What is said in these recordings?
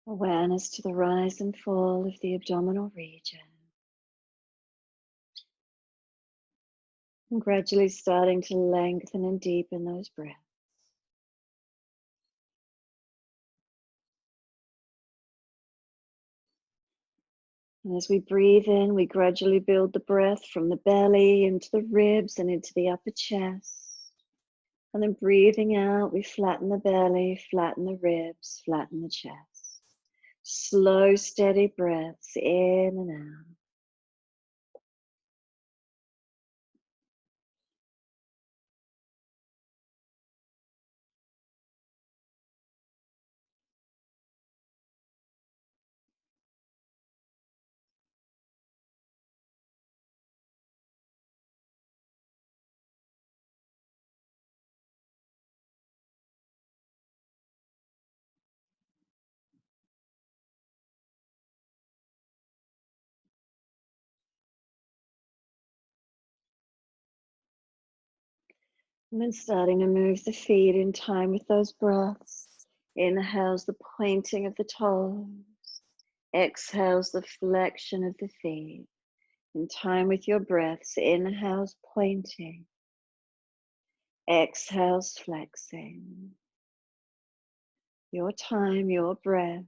Awareness to the rise and fall of the abdominal region. And gradually starting to lengthen and deepen those breaths. And as we breathe in, we gradually build the breath from the belly into the ribs and into the upper chest. And then breathing out, we flatten the belly, flatten the ribs, flatten the chest. Slow, steady breaths in and out. And then starting to move the feet in time with those breaths. Inhales the pointing of the toes. Exhales the flexion of the feet. In time with your breaths, inhales pointing. Exhales flexing. Your time, your breath.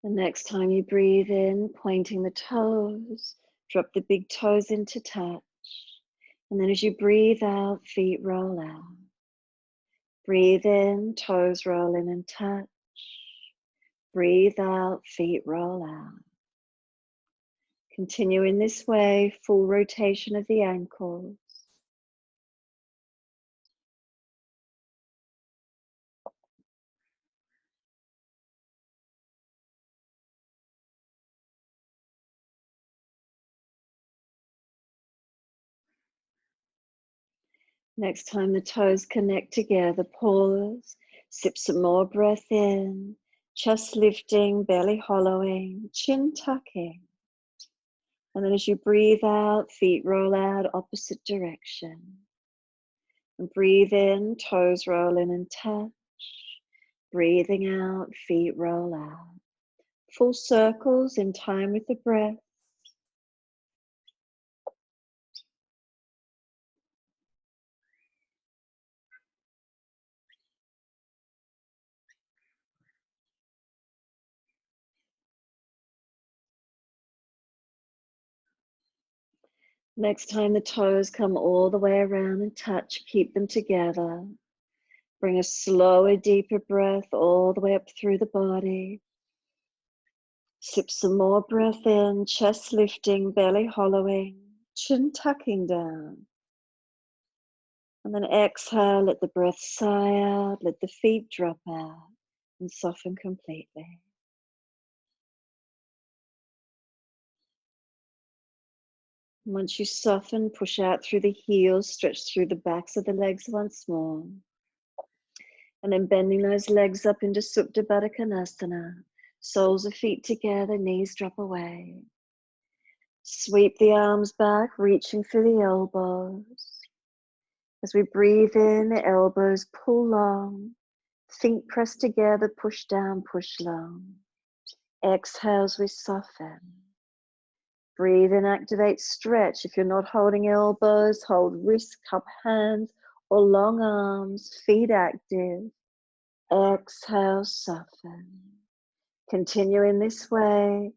The next time you breathe in, pointing the toes, drop the big toes into touch. And then as you breathe out, feet roll out. Breathe in, toes roll in and touch. Breathe out, feet roll out. Continue in this way, full rotation of the ankles. Next time the toes connect together, pause, sip some more breath in, chest lifting, belly hollowing, chin tucking. And then as you breathe out, feet roll out opposite direction. And breathe in, toes roll in and touch. Breathing out, feet roll out. Full circles in time with the breath. Next time the toes come all the way around and touch, keep them together. Bring a slower, deeper breath all the way up through the body. Sip some more breath in, chest lifting, belly hollowing, chin tucking down. And then exhale, let the breath sigh out, let the feet drop out and soften completely. Once you soften, push out through the heels, stretch through the backs of the legs once more. And then bending those legs up into Supta Baddha Konasana. Soles of feet together, knees drop away. Sweep the arms back, reaching for the elbows. As we breathe in, elbows pull long. Feet press together, push down, push long. Exhale as we soften. Breathe in, activate, stretch. If you're not holding elbows, hold wrist, cup hands, or long arms, feet active. Exhale, soften. Continue in this way.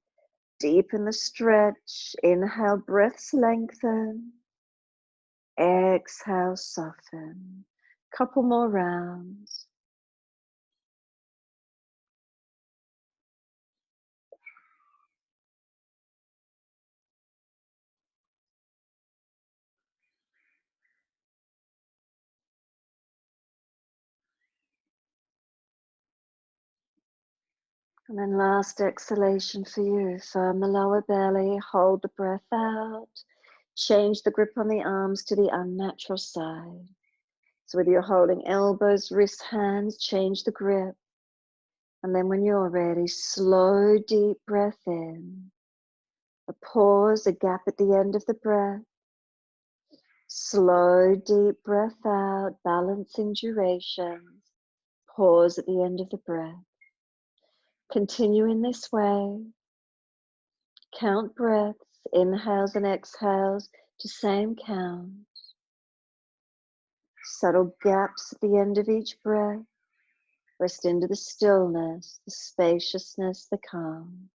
Deepen the stretch. Inhale, breaths lengthen. Exhale, soften. Couple more rounds. And then last exhalation for you. Firm the lower belly, hold the breath out. Change the grip on the arms to the unnatural side. So whether you're holding elbows, wrists, hands, change the grip. And then when you're ready, slow, deep breath in. A pause, a gap at the end of the breath. Slow, deep breath out, balancing durations. Pause at the end of the breath. Continue in this way. Count breaths, inhales and exhales to same count. Subtle gaps at the end of each breath. Rest into the stillness, the spaciousness, the calm.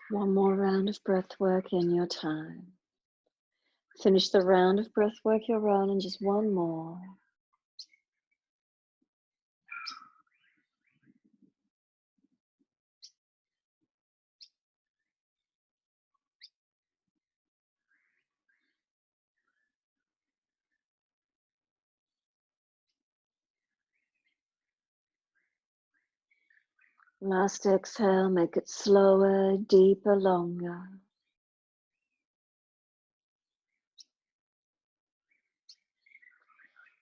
One more round of breath work in your time. Finish the round of breath work you're on and just one more. Last exhale, make it slower, deeper, longer.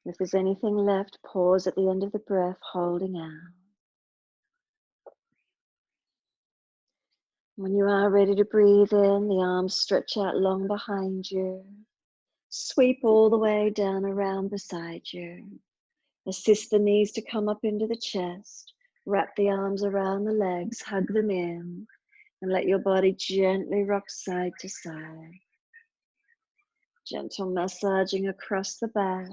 If there's anything left, pause at the end of the breath, holding out. When you are ready to breathe in, the arms stretch out long behind you. Sweep all the way down around beside you. Assist the knees to come up into the chest. Wrap the arms around the legs, hug them in, and let your body gently rock side to side. Gentle massaging across the back.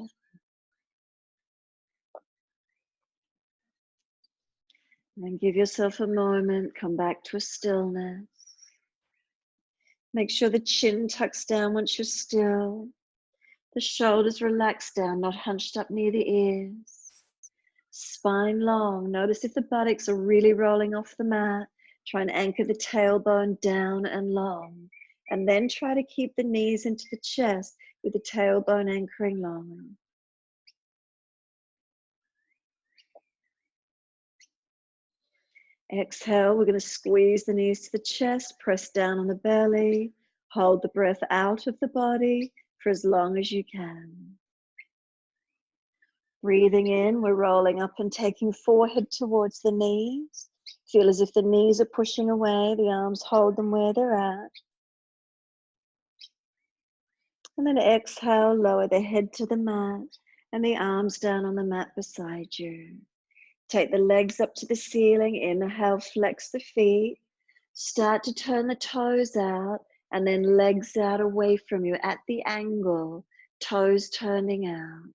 And then give yourself a moment, come back to a stillness. Make sure the chin tucks down once you're still. The shoulders relax down, not hunched up near the ears. Spine long. Notice if the buttocks are really rolling off the mat. Try and anchor the tailbone down and long. And then try to keep the knees into the chest with the tailbone anchoring long. Exhale, we're going to squeeze the knees to the chest, press down on the belly, hold the breath out of the body for as long as you can. Breathing in, we're rolling up and taking forehead towards the knees. Feel as if the knees are pushing away, the arms hold them where they're at. And then exhale, lower the head to the mat and the arms down on the mat beside you. Take the legs up to the ceiling. Inhale, flex the feet. Start to turn the toes out and then legs out away from you at the angle, toes turning out.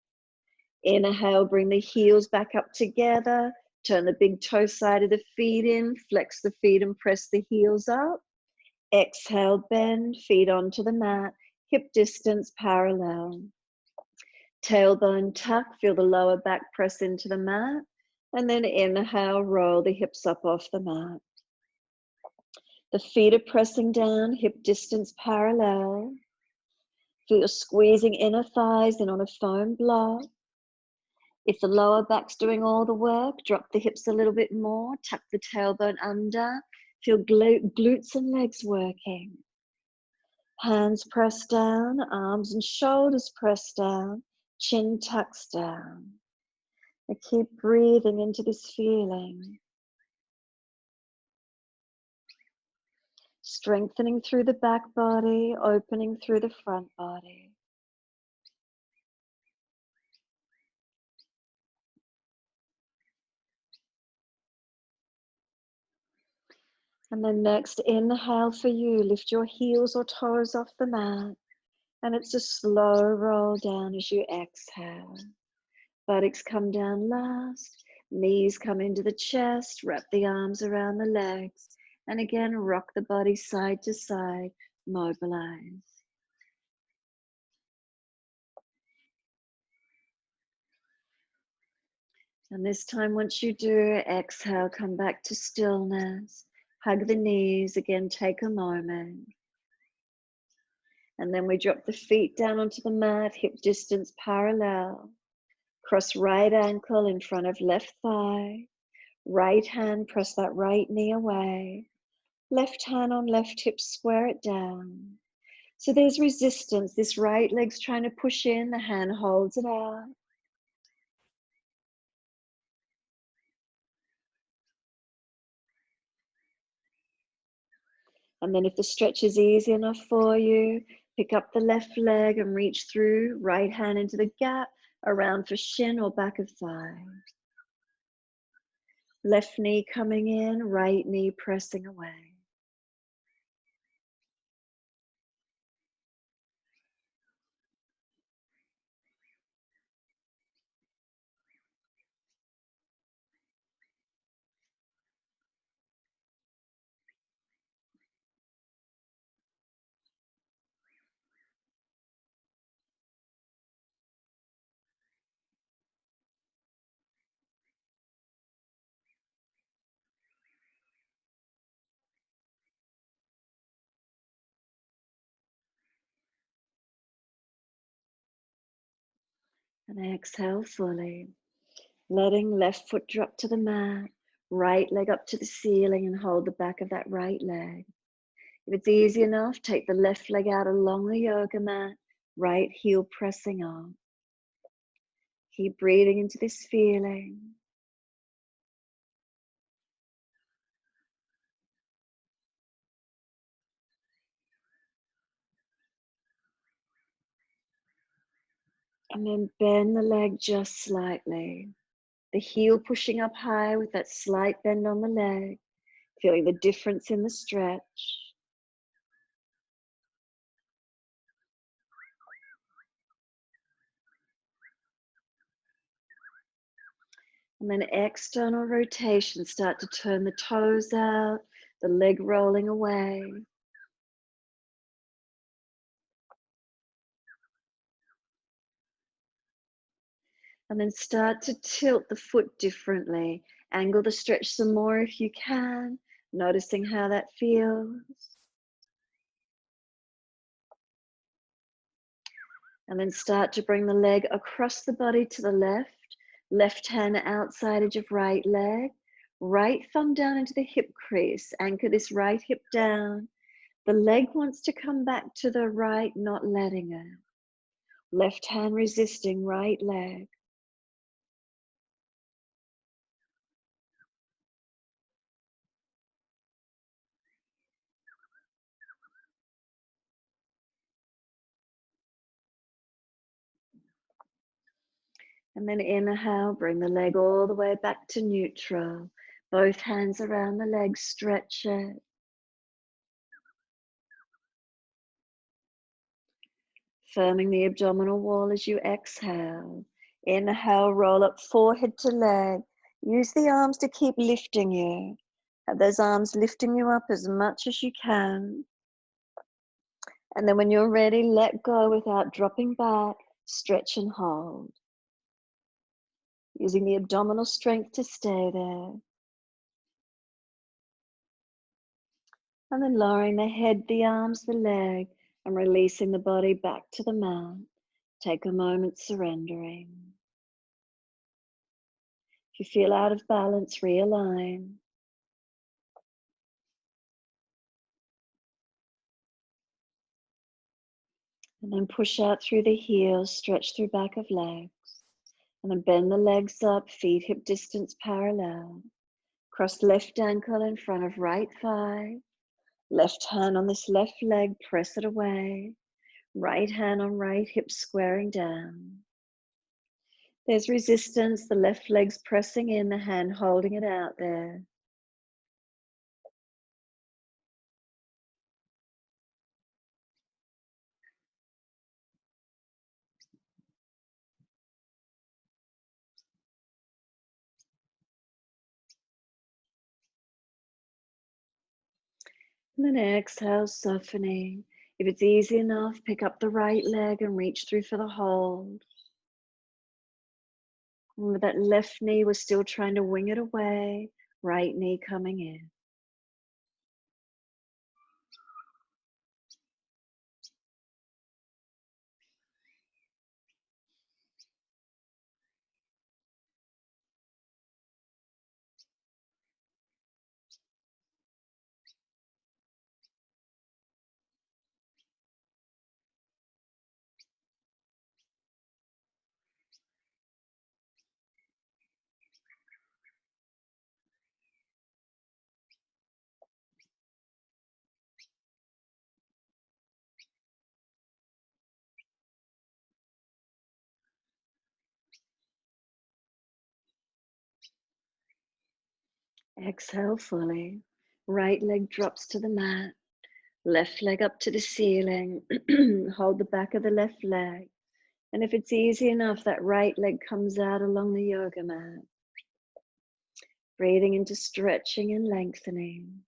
Inhale, bring the heels back up together. Turn the big toe side of the feet in. Flex the feet and press the heels up. Exhale, bend, feet onto the mat. Hip distance parallel. Tailbone tuck, feel the lower back press into the mat. And then inhale, roll the hips up off the mat. The feet are pressing down, hip distance parallel. Feel squeezing inner thighs in on a foam block. If the lower back's doing all the work, drop the hips a little bit more, tuck the tailbone under. Feel glutes and legs working. Hands press down, arms and shoulders press down, chin tucks down. And keep breathing into this feeling. Strengthening through the back body, opening through the front body. And then next, inhale for you, lift your heels or toes off the mat. And it's a slow roll down as you exhale. Buttocks come down last, knees come into the chest, wrap the arms around the legs. And again, rock the body side to side, mobilize. And this time, once you do, exhale, come back to stillness. Hug the knees, again, take a moment. And then we drop the feet down onto the mat, hip distance parallel. Cross right ankle in front of left thigh. Right hand, press that right knee away. Left hand on left hip, square it down. So there's resistance. This right leg's trying to push in, the hand holds it out. And then if the stretch is easy enough for you, pick up the left leg and reach through, right hand into the gap, around for shin or back of thigh. Left knee coming in, right knee pressing away. And exhale fully, letting left foot drop to the mat, right leg up to the ceiling and hold the back of that right leg. If it's easy enough, take the left leg out along the yoga mat, right heel pressing on. Keep breathing into this feeling. And then bend the leg just slightly. The heel pushing up high with that slight bend on the leg, feeling the difference in the stretch. And then external rotation, start to turn the toes out, the leg rolling away. And then start to tilt the foot differently. Angle the stretch some more if you can, noticing how that feels. And then start to bring the leg across the body to the left. Left hand outside edge of right leg. Right thumb down into the hip crease. Anchor this right hip down. The leg wants to come back to the right, not letting it. Left hand resisting right leg. And then inhale, bring the leg all the way back to neutral. Both hands around the leg, stretch it. Firming the abdominal wall as you exhale. Inhale, roll up forehead to leg. Use the arms to keep lifting you. Have those arms lifting you up as much as you can. And then when you're ready, let go without dropping back. Stretch and hold. Using the abdominal strength to stay there. And then lowering the head, the arms, the leg, and releasing the body back to the mat. Take a moment surrendering. If you feel out of balance, realign. And then push out through the heels, stretch through back of legs. And then bend the legs up, feet hip distance parallel. Cross left ankle in front of right thigh. Left hand on this left leg, press it away. Right hand on right hip squaring down. There's resistance, the left leg's pressing in, the hand holding it out there. And then exhale, softening. If it's easy enough, pick up the right leg and reach through for the hold. And with that left knee, we're still trying to wing it away. Right knee coming in. Exhale fully. Right leg drops to the mat. Left leg up to the ceiling. Hold the back of the left leg. And if it's easy enough, that right leg comes out along the yoga mat. Breathing into stretching and lengthening.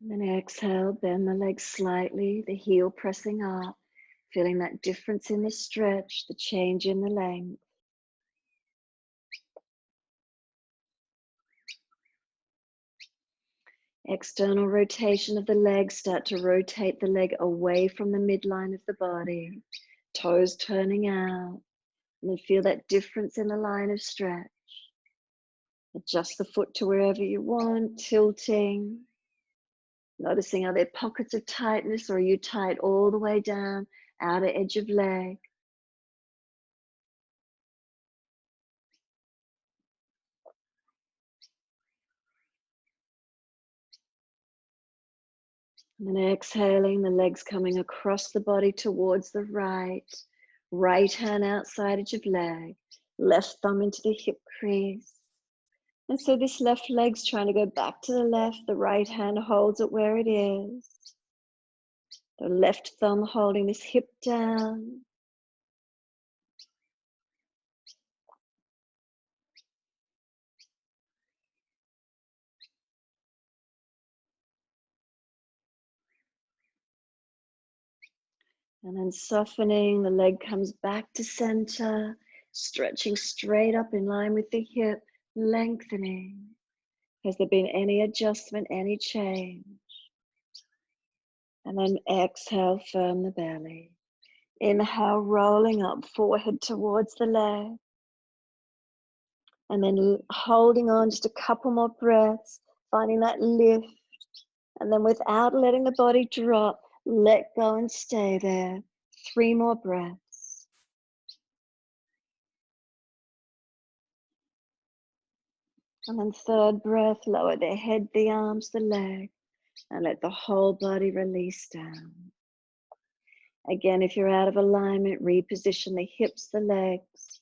And then exhale, bend the legs slightly, the heel pressing up, feeling that difference in the stretch, the change in the length. External rotation of the leg, start to rotate the leg away from the midline of the body, toes turning out, and then feel that difference in the line of stretch. Adjust the foot to wherever you want, tilting. Noticing, are there pockets of tightness, or are you tight all the way down, outer edge of leg? And then exhaling, the legs coming across the body towards the right. Right hand outside edge of leg. Left thumb into the hip crease. And so this left leg's trying to go back to the left. The right hand holds it where it is. The left thumb holding this hip down. And then softening, the leg comes back to center, stretching straight up in line with the hip, lengthening. Has there been any adjustment, any change? And then exhale, firm the belly. Inhale, rolling up, forehead towards the leg. And then holding on just a couple more breaths, finding that lift. And then without letting the body drop, let go and stay there. 3 more breaths. And then third breath, lower the head, the arms, the leg, and let the whole body release down. Again, if you're out of alignment, reposition the hips, the legs,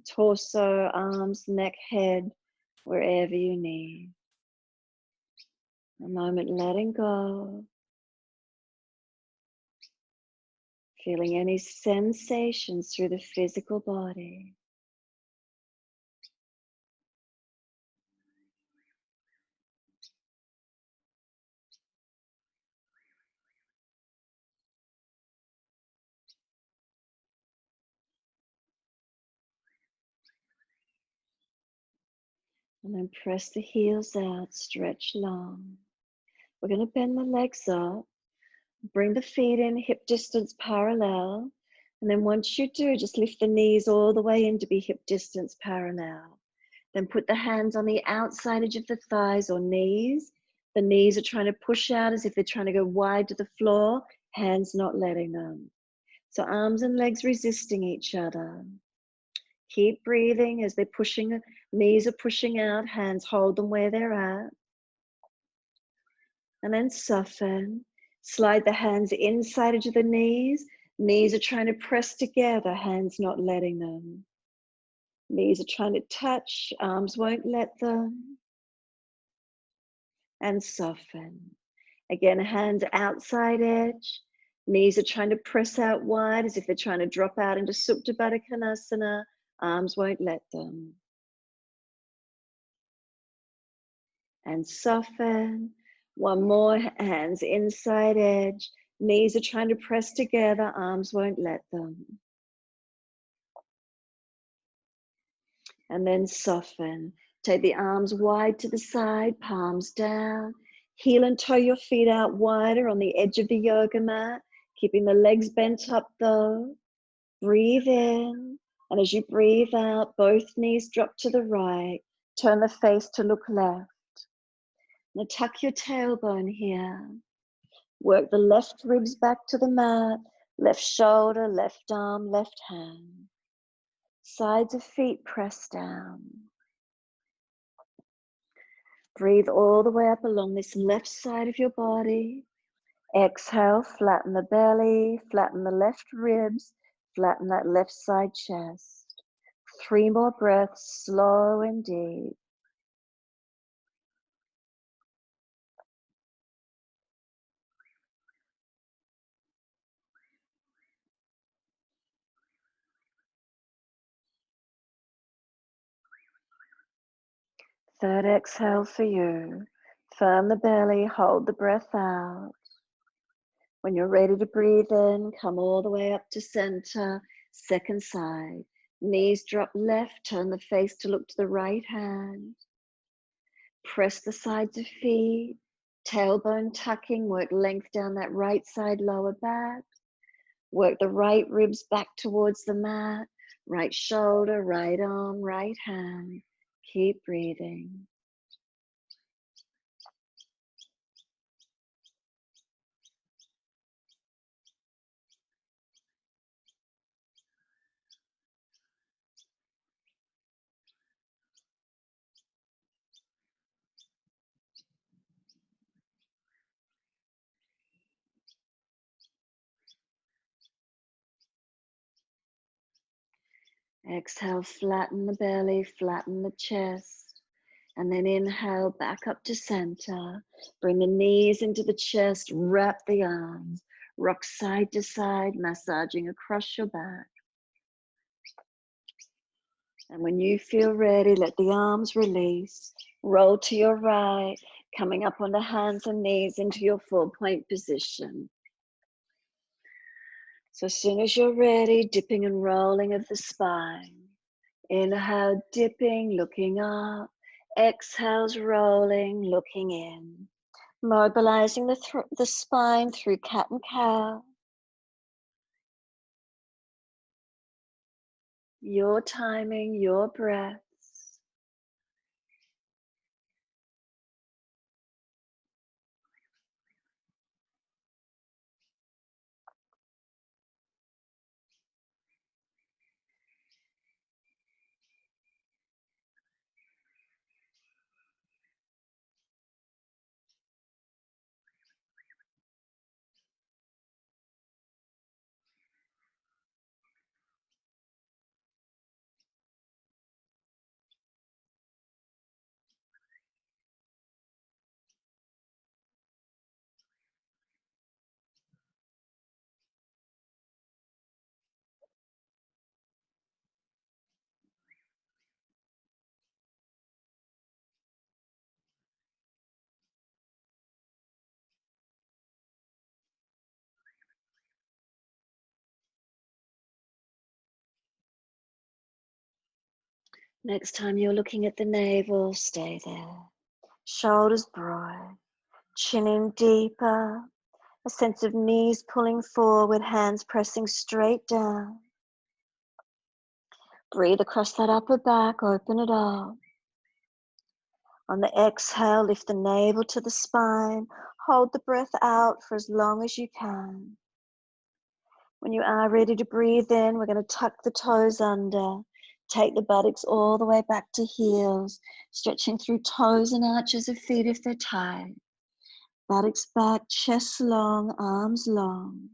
torso, arms, neck, head, wherever you need. A moment letting go. Feeling any sensations through the physical body. And then press the heels out, stretch long. We're going to bend the legs up. Bring the feet in hip distance parallel. And then once you do, just lift the knees all the way in to be hip distance parallel. Then put the hands on the outside edge of the thighs or knees. The knees are trying to push out as if they're trying to go wide to the floor, hands not letting them. So arms and legs resisting each other. Keep breathing as they're pushing, knees are pushing out, hands hold them where they're at. And then soften. Slide the hands inside edge of the knees. Knees are trying to press together, hands not letting them. Knees are trying to touch, arms won't let them. And soften. Again, hands outside edge. Knees are trying to press out wide as if they're trying to drop out into Supta Baddha Konasana. Arms won't let them. And soften. One more, hands inside edge. Knees are trying to press together, arms won't let them. And then soften. Take the arms wide to the side, palms down. Heel and toe your feet out wider on the edge of the yoga mat, keeping the legs bent up though. Breathe in, and as you breathe out, both knees drop to the right. Turn the face to look left. Now tuck your tailbone here. Work the left ribs back to the mat, left shoulder, left arm, left hand. Sides of feet press down. Breathe all the way up along this left side of your body. Exhale, flatten the belly, flatten the left ribs, flatten that left side chest. 3 more breaths, slow and deep. Third exhale for you. Firm the belly, hold the breath out. When you're ready to breathe in, come all the way up to center, second side. Knees drop left, turn the face to look to the right hand. Press the sides of feet, tailbone tucking, work length down that right side lower back. Work the right ribs back towards the mat, right shoulder, right arm, right hand. Keep breathing. Exhale, flatten the belly, flatten the chest. And then inhale, back up to center. Bring the knees into the chest, wrap the arms. Rock side to side, massaging across your back. And when you feel ready, let the arms release. Roll to your right, coming up on the hands and knees into your 4-point position. So as soon as you're ready, dipping and rolling of the spine. Inhale, dipping, looking up. Exhales, rolling, looking in. Mobilizing the spine through cat and cow. Your timing, your breaths. Next time you're looking at the navel, stay there. Shoulders broad, chin in deeper. A sense of knees pulling forward, hands pressing straight down. Breathe across that upper back, open it up. On the exhale, lift the navel to the spine. Hold the breath out for as long as you can. When you are ready to breathe in, we're going to tuck the toes under. Take the buttocks all the way back to heels, stretching through toes and arches of feet if they're tight. Buttocks back, chest long, arms long.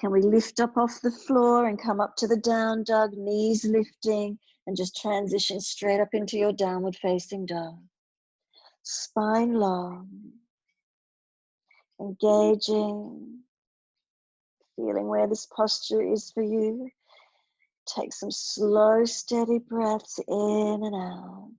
Can we lift up off the floor and come up to the down dog, knees lifting, and just transition straight up into your downward facing dog. Spine long, engaging, feeling where this posture is for you. Take some slow, steady breaths in and out.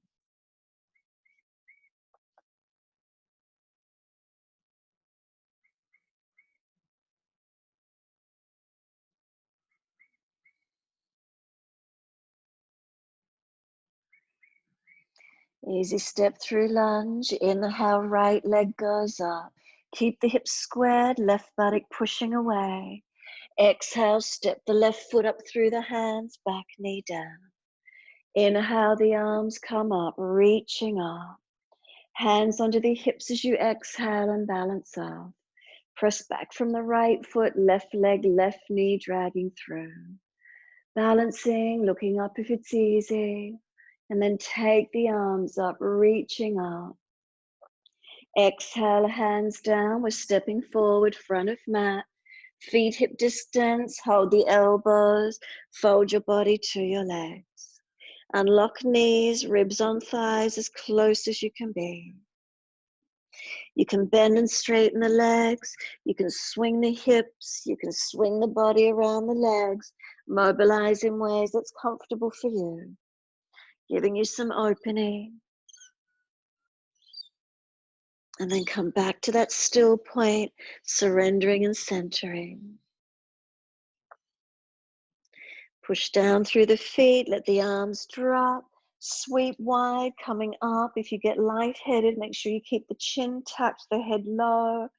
Easy step through lunge. Inhale, right leg goes up. Keep the hips squared, left buttock pushing away. Exhale, step the left foot up through the hands, back knee down. Inhale, the arms come up, reaching up. Hands onto the hips as you exhale and balance off. Press back from the right foot, left leg, left knee dragging through. Balancing, looking up if it's easy. And then take the arms up, reaching up. Exhale, hands down. We're stepping forward, front of mat. Feet hip distance, hold the elbows. Fold your body to your legs. Unlock knees, ribs on thighs as close as you can be. You can bend and straighten the legs. You can swing the hips. You can swing the body around the legs. Mobilize in ways that's comfortable for you. Giving you some opening. And then come back to that still point, surrendering and centering. Push down through the feet, let the arms drop. Sweep wide, coming up. If you get lightheaded, make sure you keep the chin tucked, the head low.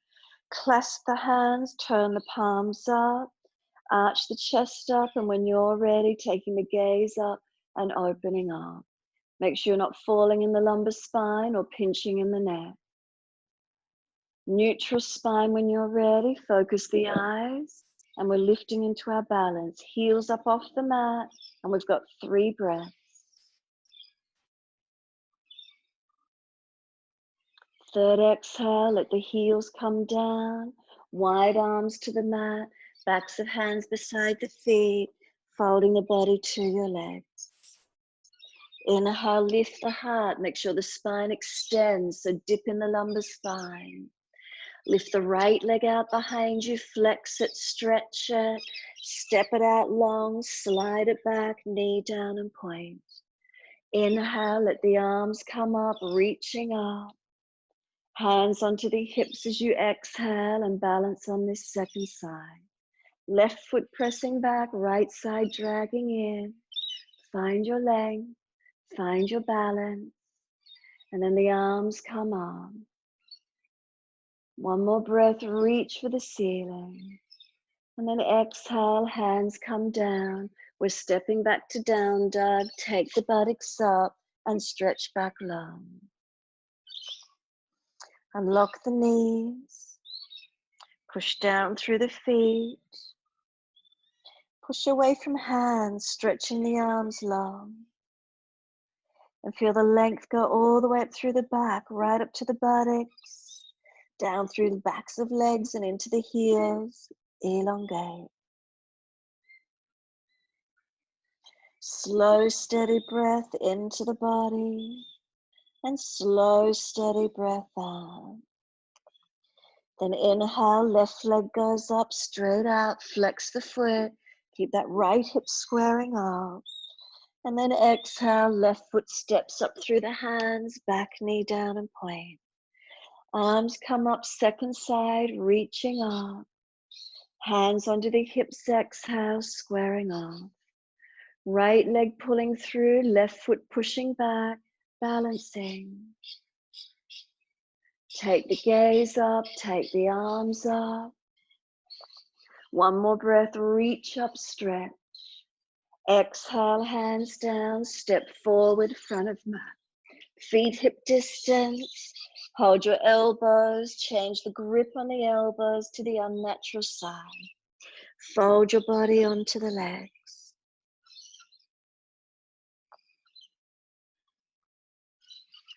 Clasp the hands, turn the palms up. Arch the chest up, and when you're ready, taking the gaze up and opening up. Make sure you're not falling in the lumbar spine or pinching in the neck. Neutral spine when you're ready. Focus the eyes, and we're lifting into our balance. Heels up off the mat, and we've got 3 breaths. Third exhale, let the heels come down. Wide arms to the mat, backs of hands beside the feet, folding the body to your legs. Inhale, lift the heart. Make sure the spine extends, so dip in the lumbar spine. Lift the right leg out behind you, flex it, stretch it, step it out long, slide it back, knee down and point. Inhale, let the arms come up, reaching up. Hands onto the hips as you exhale and balance on this second side. Left foot pressing back, right side dragging in. Find your length, find your balance, and then the arms come on. One more breath, reach for the ceiling. And then exhale, hands come down. We're stepping back to down dog. Take the buttocks up and stretch back long. Unlock the knees. Push down through the feet. Push away from hands, stretching the arms long. And feel the length go all the way up through the back, right up to the buttocks, down through the backs of legs and into the heels. Elongate. Slow, steady breath into the body and slow, steady breath out. Then inhale, left leg goes up, straight out, flex the foot. Keep that right hip squaring up. And then exhale, left foot steps up through the hands, back knee down and point. Arms come up, second side, reaching up. Hands onto the hips, exhale, squaring off. Right leg pulling through, left foot pushing back, balancing. Take the gaze up, take the arms up. One more breath, reach up, stretch. Exhale, hands down, step forward, front of mat. Feet hip distance. Hold your elbows, change the grip on the elbows to the unnatural side. Fold your body onto the legs.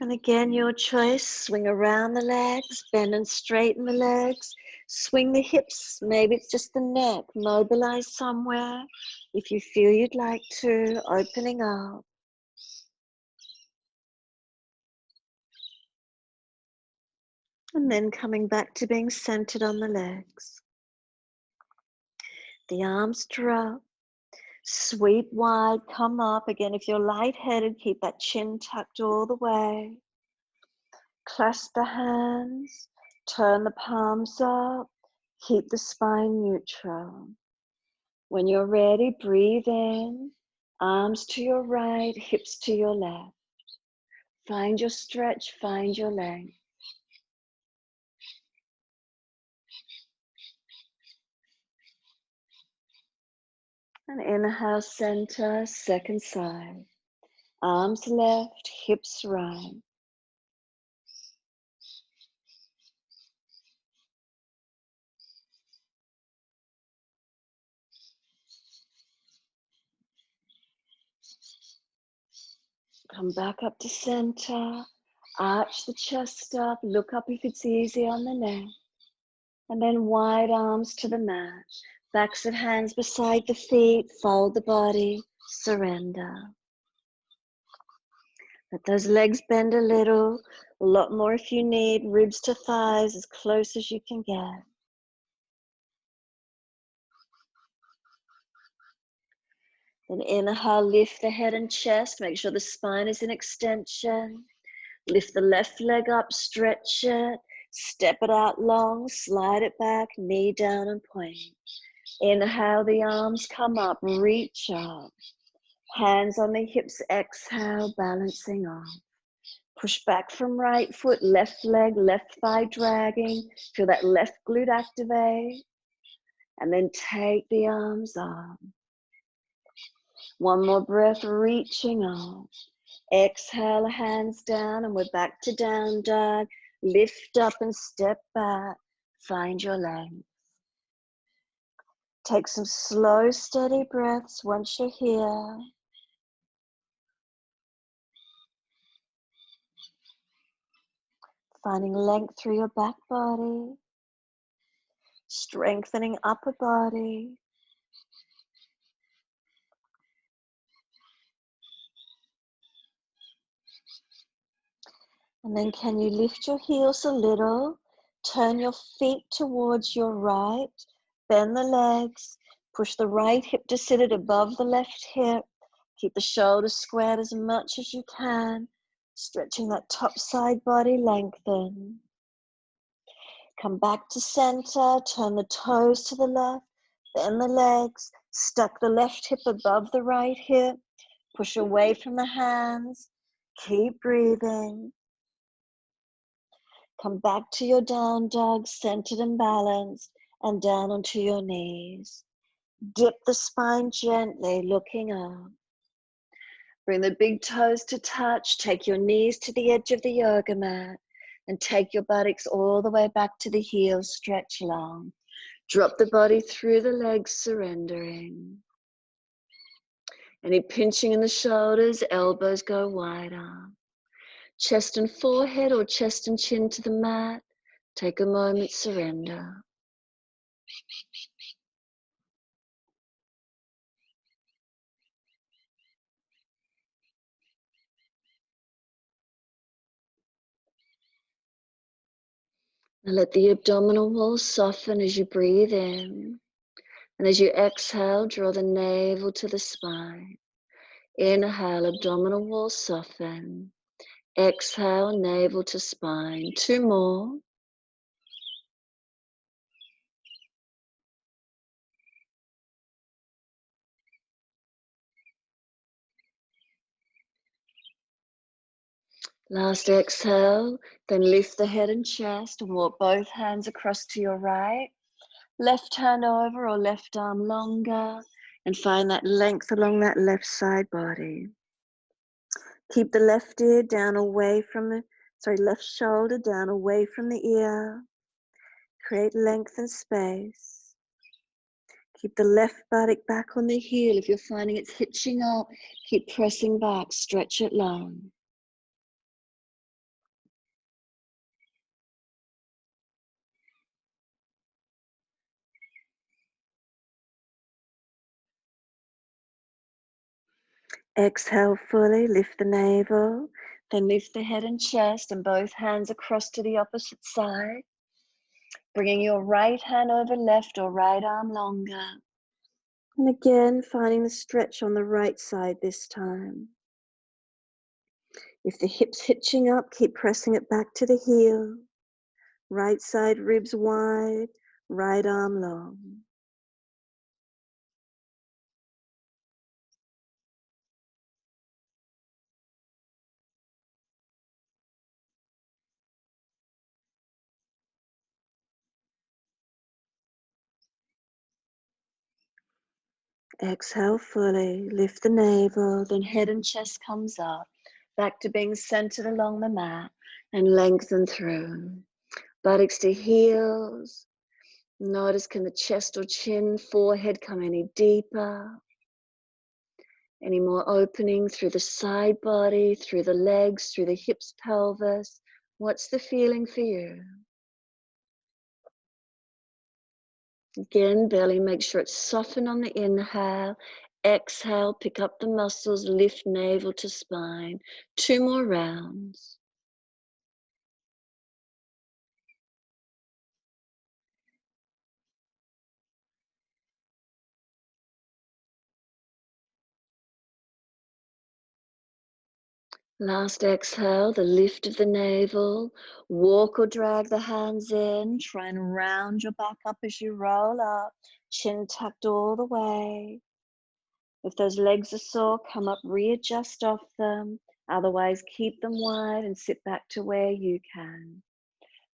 And again, your choice, swing around the legs, bend and straighten the legs, swing the hips, maybe it's just the neck, mobilize somewhere if you feel you'd like to, opening up. And then coming back to being centered on the legs. The arms drop, sweep wide, come up. Again, if you're lightheaded, keep that chin tucked all the way. Clasp the hands, turn the palms up, keep the spine neutral. When you're ready, breathe in, arms to your right, hips to your left. Find your stretch, find your length. And inhale, center, second side. Arms left, hips right. Come back up to center. Arch the chest up. Look up if it's easy on the neck. And then wide arms to the mat. Backs of hands beside the feet. Fold the body. Surrender. Let those legs bend a little. A lot more if you need. Ribs to thighs as close as you can get. Then inhale, lift the head and chest. Make sure the spine is in extension. Lift the left leg up, stretch it. Step it out long, slide it back, knee down and point. Inhale, the arms come up, reach up. Hands on the hips, exhale, balancing off. Push back from right foot, left leg, left thigh dragging. Feel that left glute activate. And then take the arms up. One more breath, reaching up. Exhale, hands down, and we're back to down dog. Lift up and step back. Find your length. Take some slow, steady breaths once you're here. Finding length through your back body. Strengthening upper body. And then can you lift your heels a little? Turn your feet towards your right. Bend the legs. Push the right hip to sit it above the left hip. Keep the shoulders squared as much as you can. Stretching that top side body lengthen. Come back to center. Turn the toes to the left. Bend the legs. Stuck the left hip above the right hip. Push away from the hands. Keep breathing. Come back to your down dog, centered and balanced, and down onto your knees. Dip the spine gently, looking up. Bring the big toes to touch. Take your knees to the edge of the yoga mat, and take your buttocks all the way back to the heels, stretch long. Drop the body through the legs, surrendering. Any pinching in the shoulders, elbows go wider. Chest and forehead or chest and chin to the mat. Take a moment, surrender. Now let the abdominal wall soften as you breathe in. And as you exhale, draw the navel to the spine. Inhale, abdominal wall soften. Exhale, navel to spine. 2 more. Last exhale, then lift the head and chest and walk both hands across to your right. Left hand over or left arm longer, and find that length along that left side body. Keep the left ear down away from the, left shoulder down away from the ear. Create length and space. Keep the left buttock back on the heel. If you're finding it's hitching up, keep pressing back, stretch it long. Exhale fully, lift the navel, then lift the head and chest and both hands across to the opposite side. Bringing your right hand over left or right arm longer. And again, finding the stretch on the right side this time. If the hip's hitching up, keep pressing it back to the heel. Right side ribs wide, right arm long. Exhale fully, lift the navel, then head and chest comes up. Back to being centered along the mat and lengthen through. Buttocks to heels. Notice, can the chest or chin, forehead come any deeper? Any more opening through the side body, through the legs, through the hips, pelvis? What's the feeling for you? Again, belly, make sure it's softened on the inhale. Exhale, pick up the muscles, lift navel to spine. 2 more rounds. Last exhale, the lift of the navel. Walk or drag the hands in. Try and round your back up as you roll up. Chin tucked all the way. If those legs are sore, come up, readjust off them. Otherwise, keep them wide and sit back to where you can.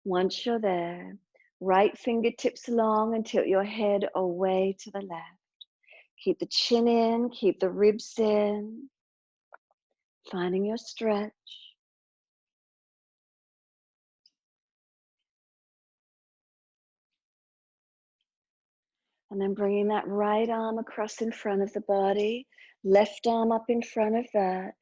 Once you're there, right fingertips long and tilt your head away to the left. Keep the chin in, keep the ribs in. Finding your stretch. And then bringing that right arm across in front of the body, left arm up in front of that.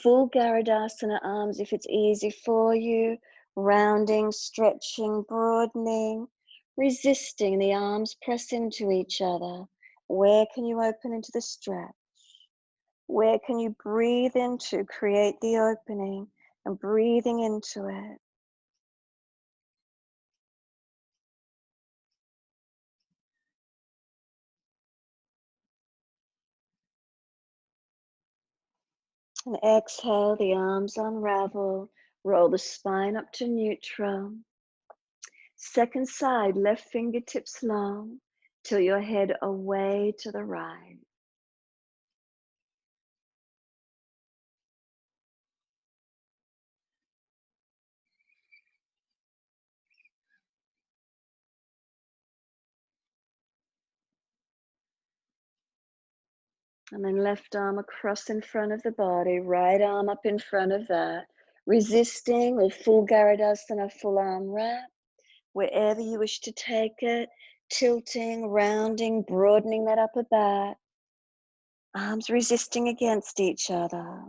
Full Garudasana arms if it's easy for you. Rounding, stretching, broadening, resisting. The arms press into each other. Where can you open into the stretch? Where can you breathe into, create the opening and breathing into it? And exhale, the arms unravel, roll the spine up to neutral. Second side, left fingertips long, till your head away to the right. And then left arm across in front of the body, right arm up in front of that. Resisting or full Garudasana, full arm wrap. Wherever you wish to take it, tilting, rounding, broadening that upper back. Arms resisting against each other.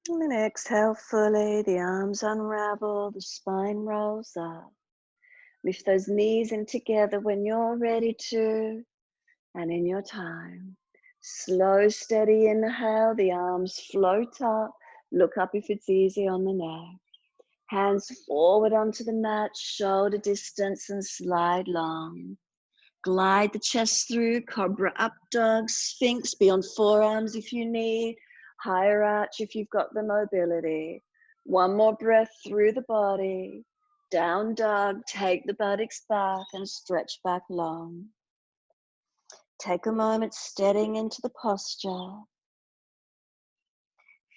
And then exhale fully, the arms unravel, the spine rolls up. Lift those knees in together when you're ready to, and in your time. Slow, steady inhale, the arms float up. Look up if it's easy on the neck. Hands forward onto the mat, shoulder distance and slide long. Glide the chest through, cobra up dog, sphinx beyond forearms if you need, higher arch if you've got the mobility. One more breath through the body, down dog, take the buttocks back and stretch back long. Take a moment steadying into the posture,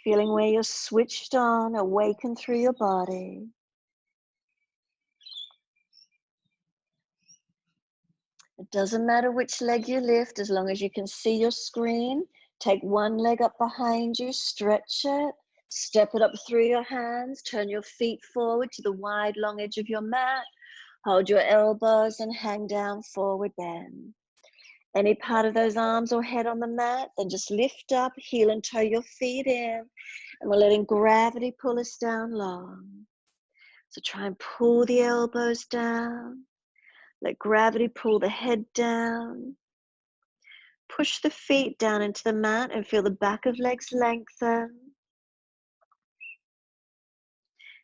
feeling where you're switched on, awaken through your body. It doesn't matter which leg you lift, as long as you can see your screen. Take one leg up behind you, stretch it, step it up through your hands, turn your feet forward to the wide, long edge of your mat. Hold your elbows and hang down, forward bend. Any part of those arms or head on the mat, then just lift up, heel and toe your feet in, and we're letting gravity pull us down long. So try and pull the elbows down. Let gravity pull the head down. Push the feet down into the mat and feel the back of legs lengthen.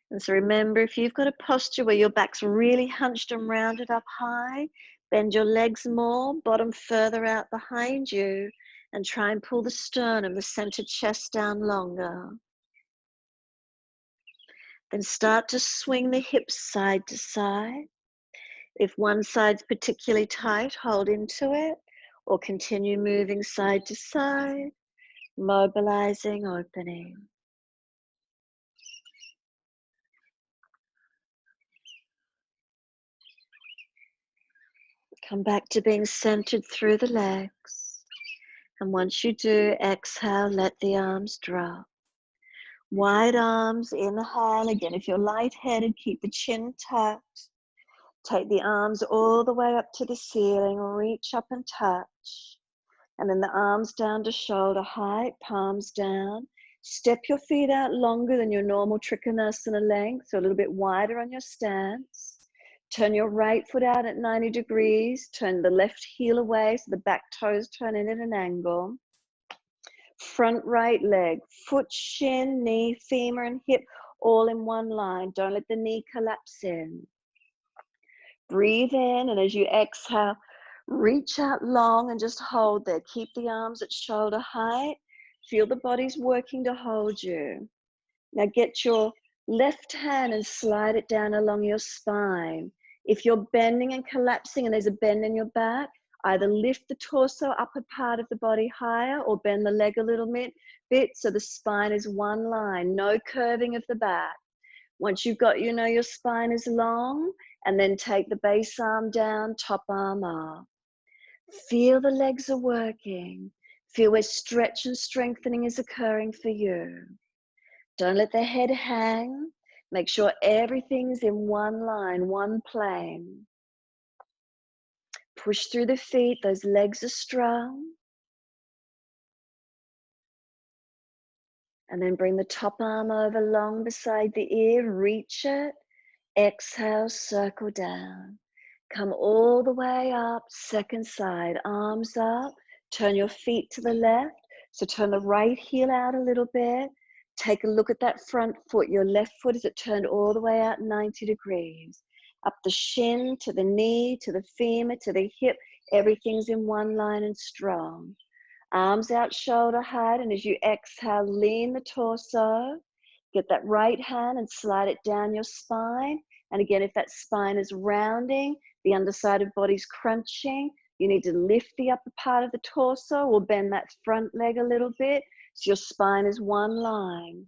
And so remember, if you've got a posture where your back's really hunched and rounded up high, bend your legs more, bottom further out behind you, and try and pull the sternum, the center chest down longer. Then start to swing the hips side to side. If one side's particularly tight, hold into it, or continue moving side to side, mobilizing, opening. Come back to being centered through the legs. And once you do, exhale, let the arms drop. Wide arms, inhale. Again, if you're lightheaded, keep the chin tucked. Take the arms all the way up to the ceiling, reach up and touch. And then the arms down to shoulder height, palms down. Step your feet out longer than your normal Trikonasana length, so a little bit wider on your stance. Turn your right foot out at 90 degrees. Turn the left heel away so the back toes turn in at an angle. Front right leg, foot, shin, knee, femur, and hip all in one line. Don't let the knee collapse in. Breathe in, and as you exhale, reach out long and just hold there. Keep the arms at shoulder height. Feel the body's working to hold you. Now get your left hand and slide it down along your spine. If you're bending and collapsing and there's a bend in your back, either lift the torso, upper part of the body higher, or bend the leg a little bit so the spine is one line. No curving of the back. Once you've got, your spine is long, and then take the base arm down, top arm up. Feel the legs are working. Feel where stretch and strengthening is occurring for you. Don't let the head hang. Make sure everything's in one line, one plane. Push through the feet. Those legs are strong. And then bring the top arm over long beside the ear. Reach it. Exhale, circle down. Come all the way up, second side, arms up. Turn your feet to the left. So turn the right heel out a little bit. Take a look at that front foot. Your left foot, is it turned all the way out 90 degrees? Up the shin, to the knee, to the femur, to the hip. Everything's in one line and strong. Arms out shoulder height, and as you exhale, lean the torso. Get that right hand and slide it down your spine. And again, if that spine is rounding, the underside of body's crunching, you need to lift the upper part of the torso or bend that front leg a little bit so your spine is one line.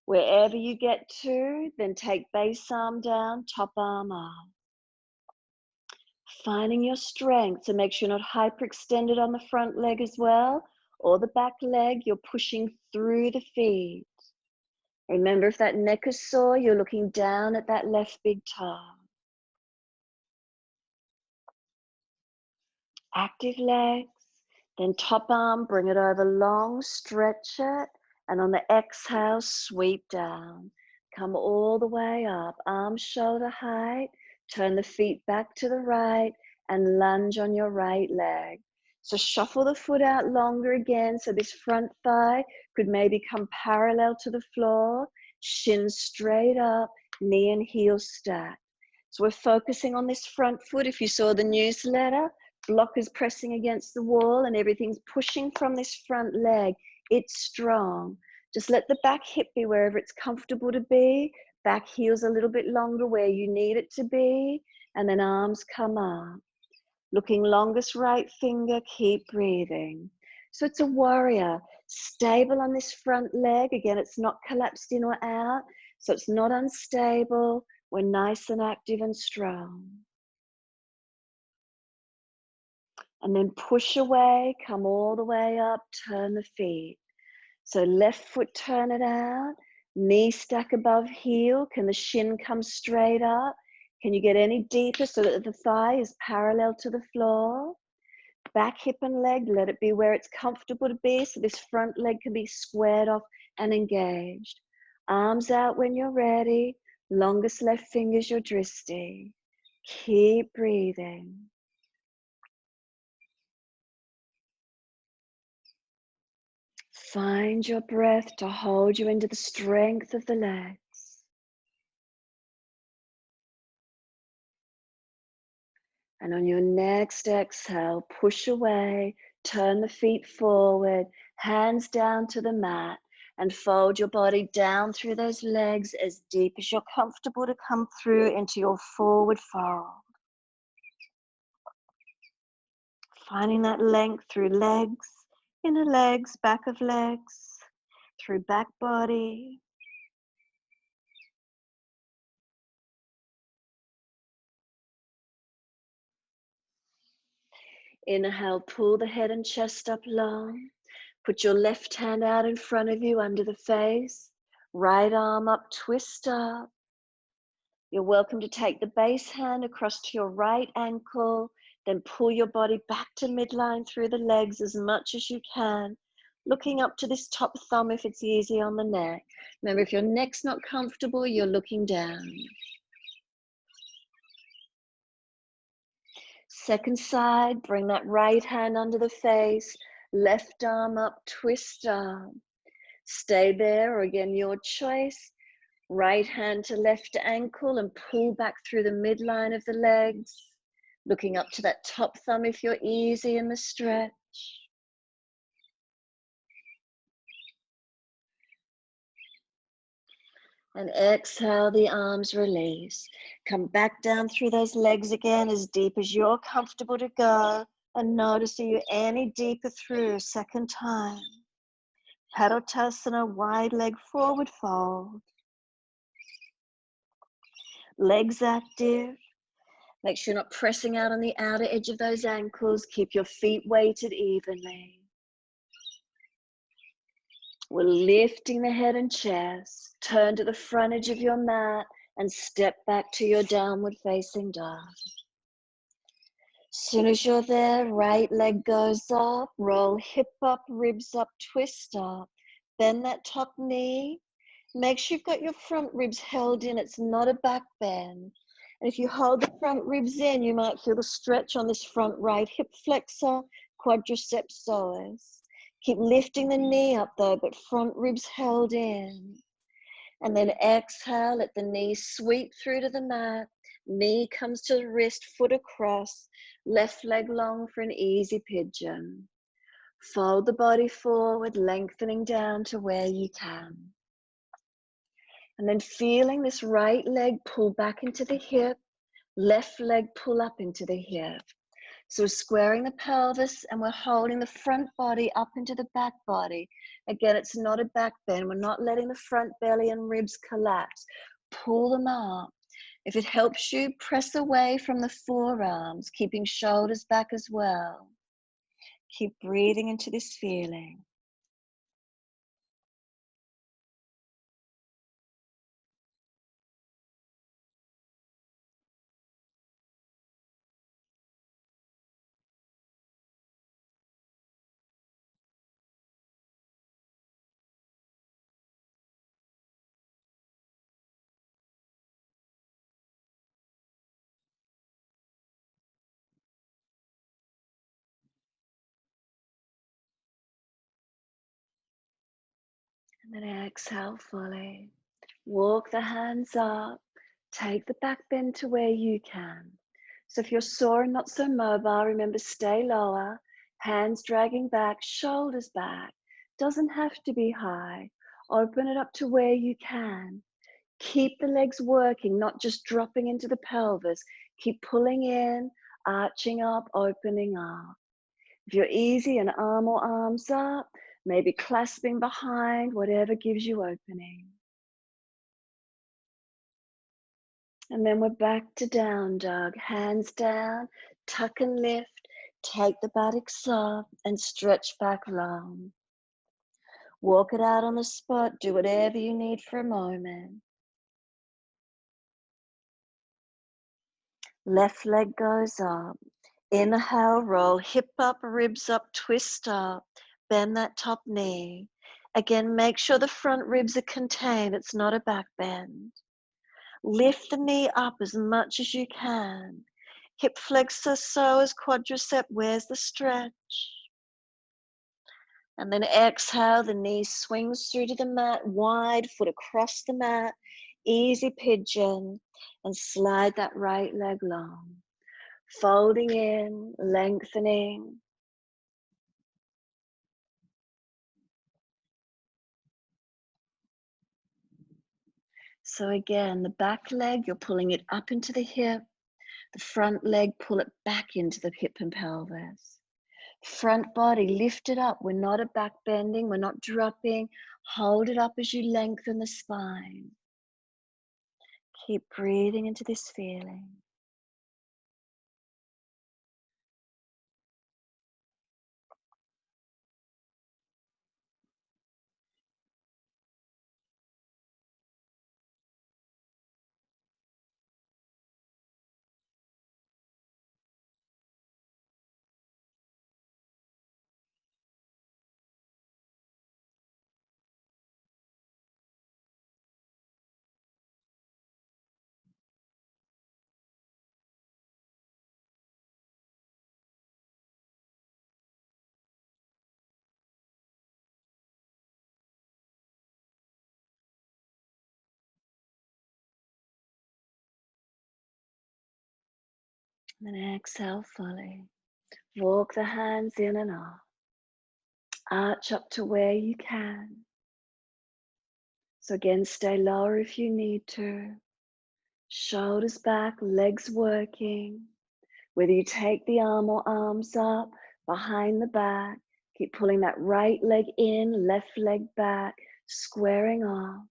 Wherever you get to, then take base arm down, top arm up. Finding your strength, so make sure you're not hyperextended on the front leg as well, or the back leg, you're pushing through the feet. Remember, if that neck is sore, you're looking down at that left big toe. Active legs, then top arm, bring it over long, stretch it, and on the exhale, sweep down. Come all the way up, arms shoulder height, turn the feet back to the right, and lunge on your right leg. So shuffle the foot out longer again, so this front thigh could maybe come parallel to the floor, shin straight up, knee and heel stacked. So we're focusing on this front foot. If you saw the newsletter, block is pressing against the wall and everything's pushing from this front leg, it's strong. Just let the back hip be wherever it's comfortable to be. Back heel's a little bit longer where you need it to be. And then arms come up. Looking longest right finger, keep breathing. So it's a warrior, stable on this front leg. Again, it's not collapsed in or out, so it's not unstable. We're nice and active and strong. And then push away, come all the way up, turn the feet. So left foot, turn it out, knee stack above heel. Can the shin come straight up? Can you get any deeper so that the thigh is parallel to the floor? Back hip and leg, let it be where it's comfortable to be, so this front leg can be squared off and engaged. Arms out when you're ready. Longest left fingers, your dristi. Keep breathing. Find your breath to hold you into the strength of the legs. And on your next exhale, push away, turn the feet forward, hands down to the mat, and fold your body down through those legs as deep as you're comfortable to come through into your forward fold. Finding that length through legs, inner legs, back of legs, through back body. Inhale, pull the head and chest up long. Put your left hand out in front of you under the face. Right arm up, twist up. You're welcome to take the base hand across to your right ankle, then pull your body back to midline through the legs as much as you can, looking up to this top thumb if it's easy on the neck. Remember, if your neck's not comfortable, you're looking down. Second side, bring that right hand under the face, left arm up, twist up. Stay there, or again, your choice. Right hand to left ankle and pull back through the midline of the legs, looking up to that top thumb if you're easy in the stretch. And exhale, the arms release. Come back down through those legs again as deep as you're comfortable to go. And notice, are you any deeper through second time? Padottasana, wide leg forward fold. Legs active. Make sure you're not pressing out on the outer edge of those ankles. Keep your feet weighted evenly. We're lifting the head and chest. Turn to the front edge of your mat and step back to your downward facing dog. Soon as you're there, right leg goes up, roll hip up, ribs up, twist up. Bend that top knee. Make sure you've got your front ribs held in. It's not a back bend. And if you hold the front ribs in, you might feel the stretch on this front right hip flexor, quadriceps psoas. Keep lifting the knee up though, but front ribs held in. And then exhale, let the knee sweep through to the mat. Knee comes to the wrist, foot across, left leg long for an easy pigeon. Fold the body forward, lengthening down to where you can. And then feeling this right leg pull back into the hip, left leg pull up into the hip. So we're squaring the pelvis and we're holding the front body up into the back body. Again, it's not a back bend. We're not letting the front belly and ribs collapse. Pull them up. If it helps you, press away from the forearms, keeping shoulders back as well. Keep breathing into this feeling. And then exhale fully. Walk the hands up. Take the back bend to where you can. So if you're sore and not so mobile, remember, stay lower, hands dragging back, shoulders back. Doesn't have to be high. Open it up to where you can. Keep the legs working, not just dropping into the pelvis. Keep pulling in, arching up, opening up. If you're easy, an arm or arms up, maybe clasping behind, whatever gives you opening. And then we're back to down dog. Hands down, tuck and lift. Take the buttocks up and stretch back long. Walk it out on the spot. Do whatever you need for a moment. Left leg goes up. Inhale, roll, hip up, ribs up, twist up. Bend that top knee. Again, make sure the front ribs are contained. It's not a back bend. Lift the knee up as much as you can. Hip flexor, psoas, quadricep. Where's the stretch? And then exhale, the knee swings through to the mat, wide foot across the mat, easy pigeon, and slide that right leg long. Folding in, lengthening. So again, the back leg, you're pulling it up into the hip. The front leg, pull it back into the hip and pelvis. Front body, lift it up. We're not a back bending, we're not dropping. Hold it up as you lengthen the spine. Keep breathing into this feeling. And then exhale fully. Walk the hands in and up. Arch up to where you can. So again, stay lower if you need to. Shoulders back, legs working. Whether you take the arm or arms up, behind the back, keep pulling that right leg in, left leg back, squaring off.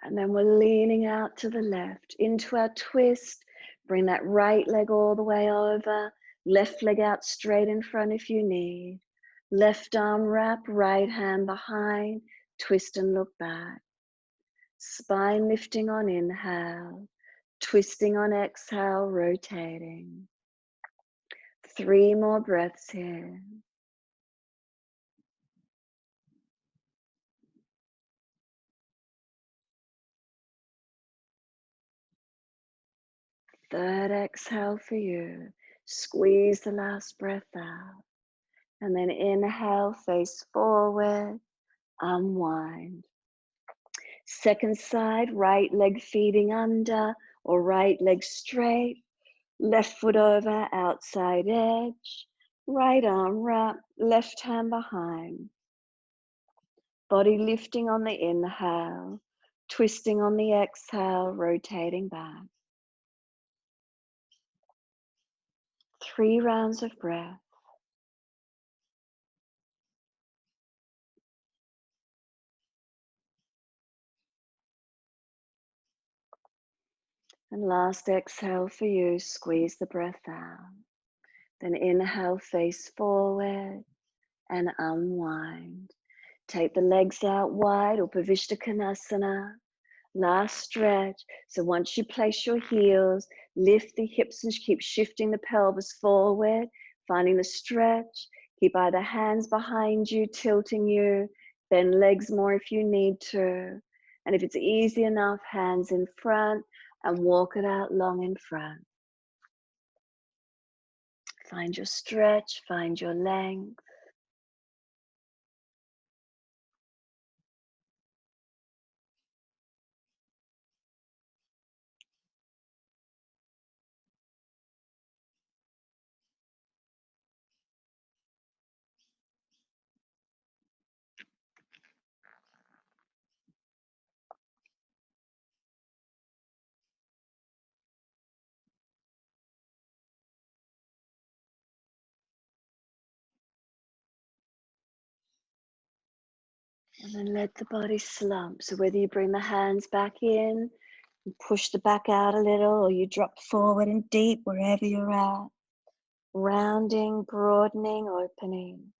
And then we're leaning out to the left, into our twist. Bring that right leg all the way over, left leg out straight in front if you need. Left arm wrap, right hand behind, twist and look back. Spine lifting on inhale, twisting on exhale, rotating. 3 more breaths here. Third exhale for you. Squeeze the last breath out. And then inhale, face forward, unwind. Second side, right leg feeding under or right leg straight. Left foot over, outside edge. Right arm wrap, left hand behind. Body lifting on the inhale, twisting on the exhale, rotating back. 3 rounds of breath. And last exhale for you, squeeze the breath out. Then inhale, face forward and unwind. Take the legs out wide, Upavishta Konasana. Last stretch. So once you place your heels, lift the hips and keep shifting the pelvis forward, finding the stretch. Keep either hands behind you, tilting you, bend legs more if you need to. And if it's easy enough, hands in front and walk it out long in front. Find your stretch, find your length. And then let the body slump. So whether you bring the hands back in and push the back out a little, or you drop forward and deep wherever you're at, rounding, broadening, opening.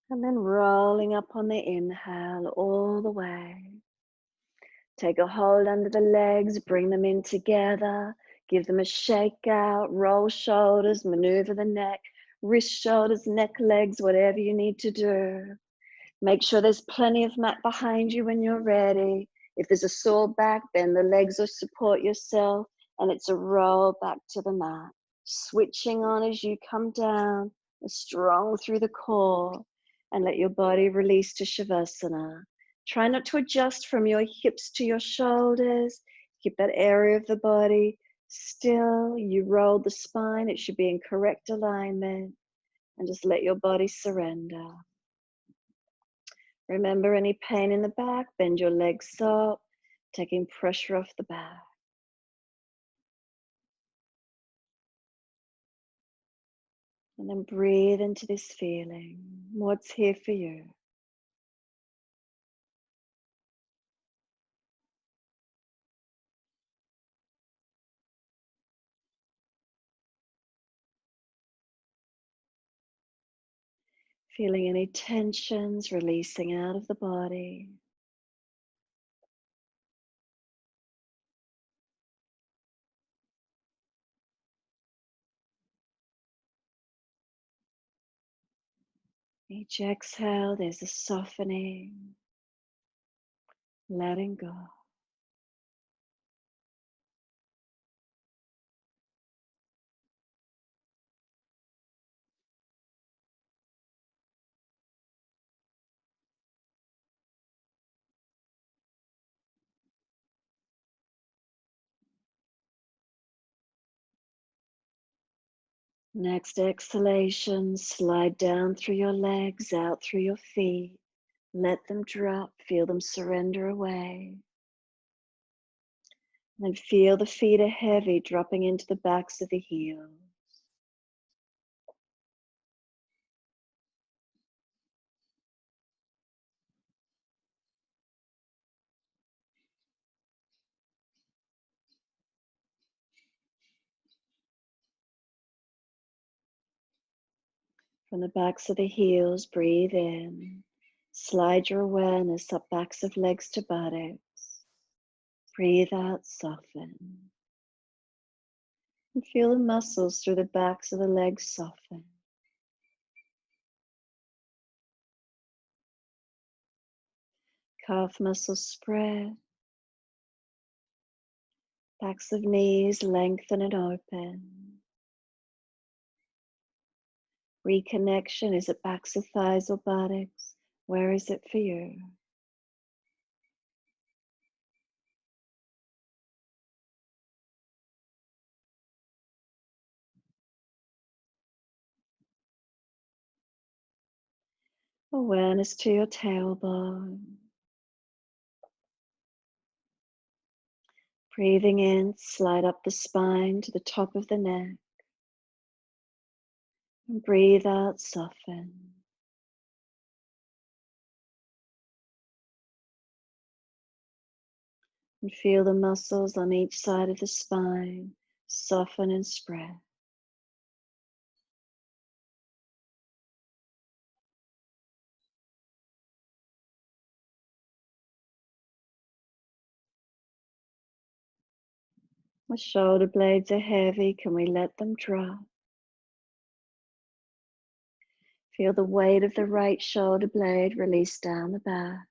And then rolling up on the inhale all the way. Take a hold under the legs, bring them in together, give them a shake out, roll shoulders, maneuver the neck, wrist, shoulders, neck, legs, whatever you need to do. Make sure there's plenty of mat behind you when you're ready. If there's a sore back, bend the legs or support yourself, and it's a roll back to the mat. Switching on as you come down, strong through the core, and let your body release to Savasana. Try not to adjust from your hips to your shoulders. Keep that area of the body still. You roll the spine, it should be in correct alignment, and just let your body surrender. Remember any pain in the back, bend your legs up, taking pressure off the back. And then breathe into this feeling. What's here for you? Feeling any tensions releasing out of the body. Each exhale, there's a softening, letting go. Next exhalation, slide down through your legs, out through your feet. Let them drop, feel them surrender away. And feel the feet are heavy, dropping into the backs of the heels. From the backs of the heels, breathe in. Slide your awareness up backs of legs to buttocks. Breathe out, soften. And feel the muscles through the backs of the legs soften. Calf muscles spread. Backs of knees lengthen and open. Reconnection, is it backs of thighs or buttocks? Where is it for you? Awareness to your tailbone. Breathing in, slide up the spine to the top of the neck. And breathe out, soften. And feel the muscles on each side of the spine soften and spread. The shoulder blades are heavy. Can we let them drop? Feel the weight of the right shoulder blade release down the back.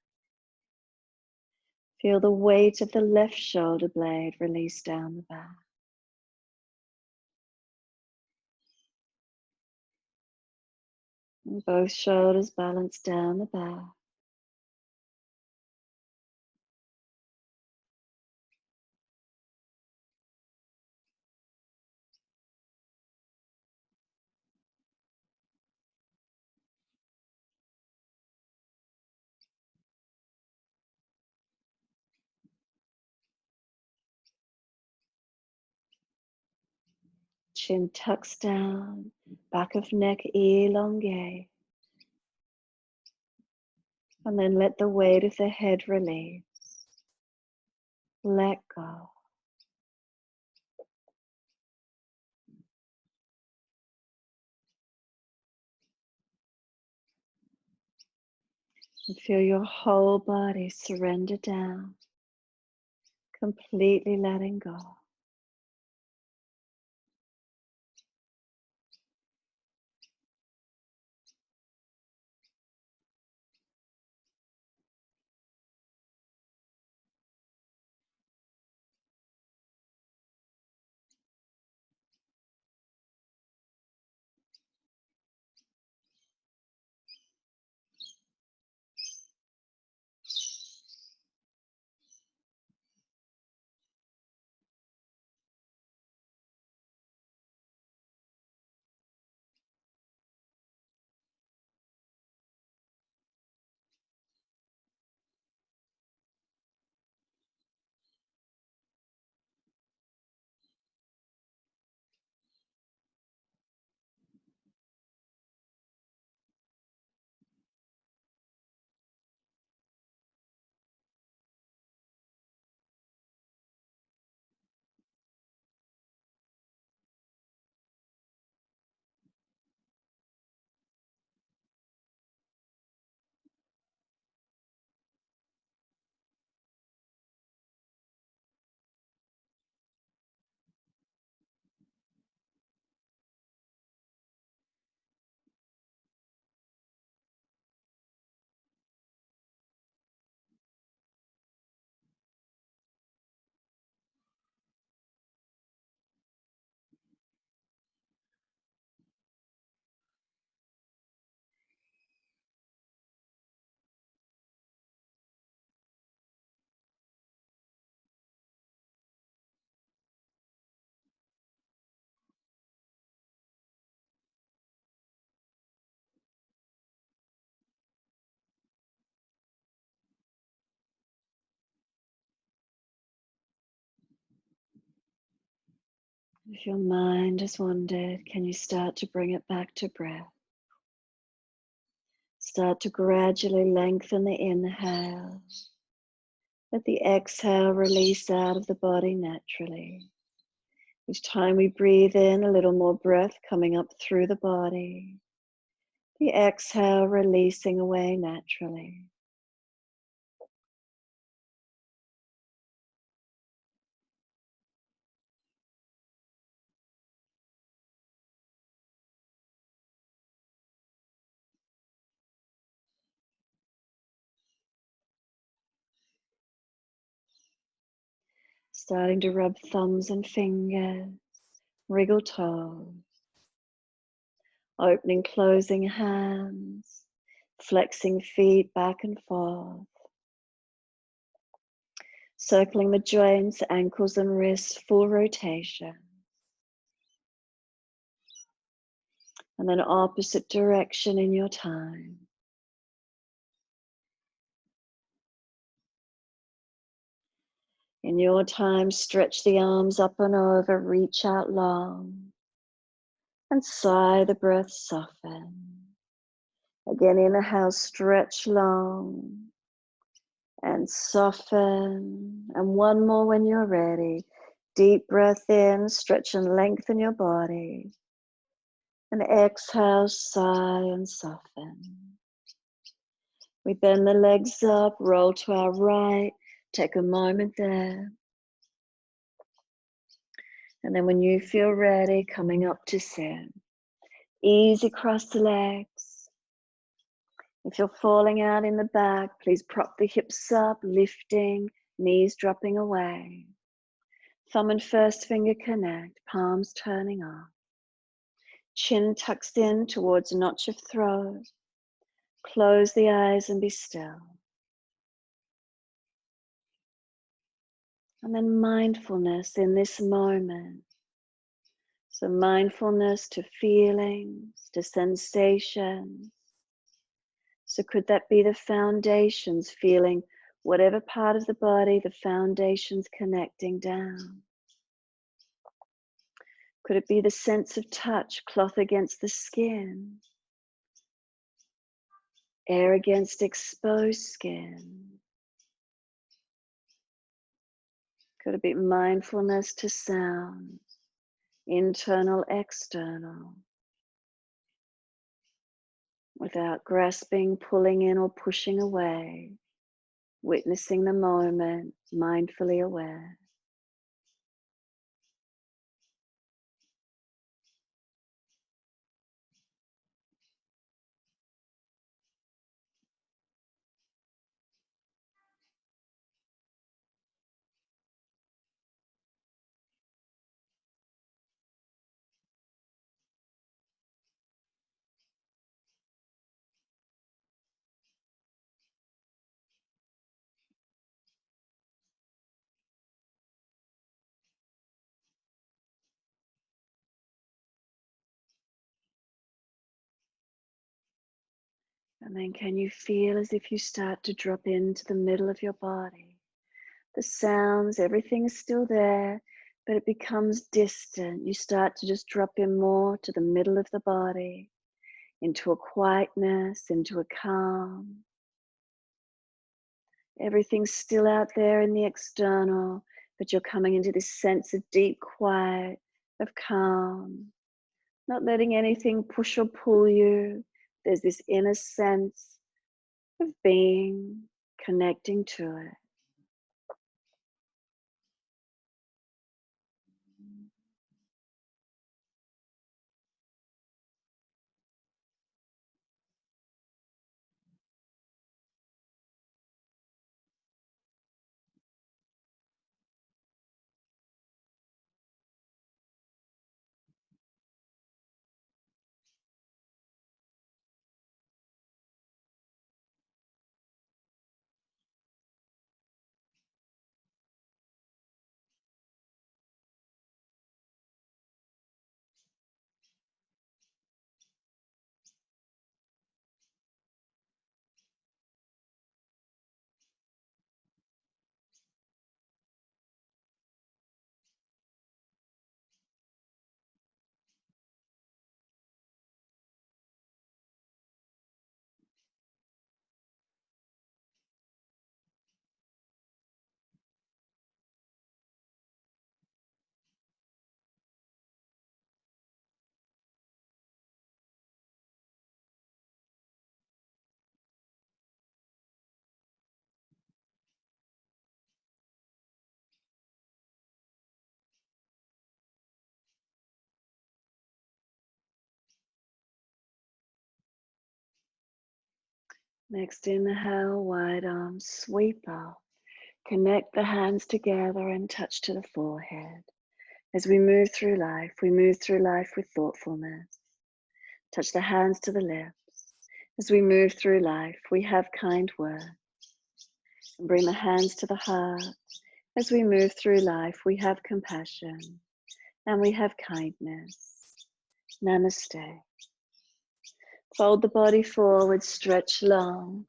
Feel the weight of the left shoulder blade release down the back. And both shoulders balance down the back. Chin tucks down, back of neck elongate. And then let the weight of the head release. Let go. And feel your whole body surrender down, completely letting go. If your mind has wandered, can you start to bring it back to breath? Start to gradually lengthen the inhale. Let the exhale release out of the body naturally. Each time we breathe in, a little more breath coming up through the body. The exhale releasing away naturally. Starting to rub thumbs and fingers, wriggle toes, opening, closing hands, flexing feet back and forth, circling the joints, ankles and wrists, full rotation. And then opposite direction in your time. In your time, stretch the arms up and over, reach out long, and sigh the breath, soften. Again, inhale, stretch long, and soften. And one more when you're ready. Deep breath in, stretch and lengthen your body. And exhale, sigh and soften. We bend the legs up, roll to our right. Take a moment there. And then when you feel ready, coming up to sit. Easy cross the legs. If you're falling out in the back, please prop the hips up, lifting, knees dropping away. Thumb and first finger connect, palms turning up. Chin tucks in towards a notch of throat. Close the eyes and be still. And then mindfulness in this moment. So mindfulness to feelings, to sensations. So could that be the foundations, feeling whatever part of the body the foundations connecting down? Could it be the sense of touch, cloth against the skin, air against exposed skin? Could it be mindfulness to sound, internal, external, without grasping, pulling in, or pushing away, witnessing the moment, mindfully aware? And then can you feel as if you start to drop into the middle of your body? The sounds, everything is still there, but it becomes distant. You start to just drop in more to the middle of the body, into a quietness, into a calm. Everything's still out there in the external, but you're coming into this sense of deep quiet, of calm, not letting anything push or pull you. There's this inner sense of being, connecting to it. Next inhale, wide arms sweep up. Connect the hands together and touch to the forehead. As we move through life with thoughtfulness. Touch the hands to the lips. As we move through life, we have kind words. And bring the hands to the heart. As we move through life, we have compassion and we have kindness. Namaste. Fold the body forward, stretch long.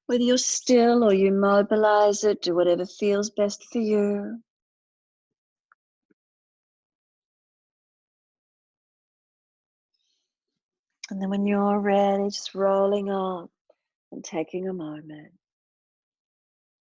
Whether you're still or you mobilize it, do whatever feels best for you. And then when you're ready, just rolling up and taking a moment.